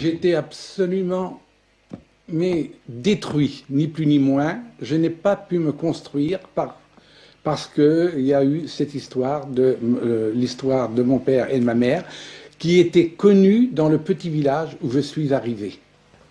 J'étais absolument détruit, ni plus ni moins. Je n'ai pas pu me construire parce qu'il y a eu cette histoire l'histoire de mon père et de ma mère qui était connue dans le petit village où je suis arrivé.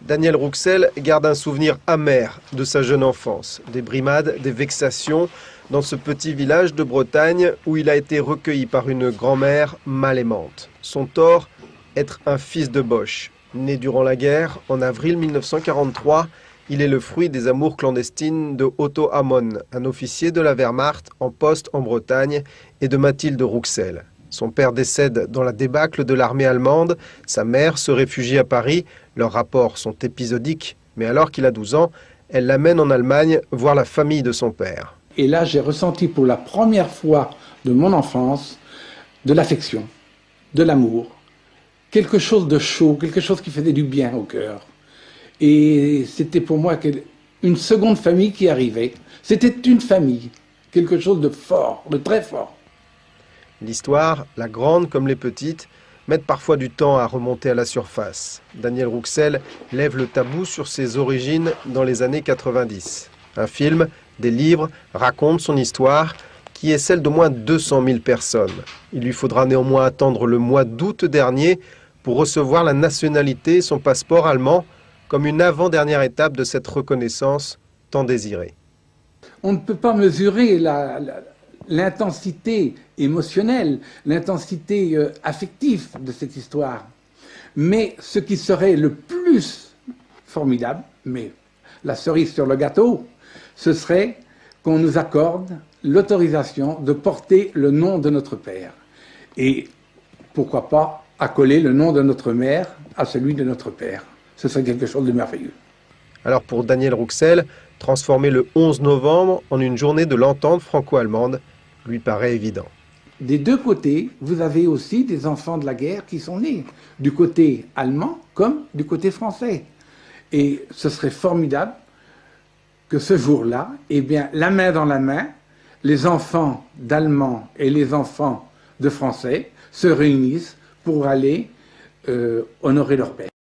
Daniel Rouxel garde un souvenir amer de sa jeune enfance, des brimades, des vexations, dans ce petit village de Bretagne où il a été recueilli par une grand-mère mal aimante. Son tort, être un fils de Boche. Né durant la guerre, en avril 1943, il est le fruit des amours clandestines de Otto Hamon, un officier de la Wehrmacht en poste en Bretagne, et de Mathilde Rouxel. Son père décède dans la débâcle de l'armée allemande, sa mère se réfugie à Paris, leurs rapports sont épisodiques, mais alors qu'il a 12 ans, elle l'amène en Allemagne voir la famille de son père. Et là, j'ai ressenti pour la première fois de mon enfance de l'affection, de l'amour, quelque chose de chaud, quelque chose qui faisait du bien au cœur. Et c'était pour moi une seconde famille qui arrivait. C'était une famille, quelque chose de fort, de très fort. L'histoire, la grande comme les petites, mettent parfois du temps à remonter à la surface. Daniel Rouxel lève le tabou sur ses origines dans les années 90. Un film, des livres racontent son histoire, qui est celle d'au moins 200 000 personnes. Il lui faudra néanmoins attendre le mois d'août dernier pour recevoir la nationalité et son passeport allemand, comme une avant-dernière étape de cette reconnaissance tant désirée. On ne peut pas mesurer l'intensité émotionnelle, l'intensité affective de cette histoire. Mais ce qui serait le plus formidable, mais la cerise sur le gâteau, ce serait qu'on nous accorde l'autorisation de porter le nom de notre père. Et pourquoi pas accoler le nom de notre mère à celui de notre père. Ce serait quelque chose de merveilleux. Alors pour Daniel Rouxel, transformer le 11 novembre en une journée de l'entente franco-allemande lui paraît évident. Des deux côtés, vous avez aussi des enfants de la guerre qui sont nés, du côté allemand comme du côté français. Et ce serait formidable que ce jour-là, eh bien, la main dans la main, les enfants d'Allemands et les enfants de Français se réunissent pour aller honorer leur père.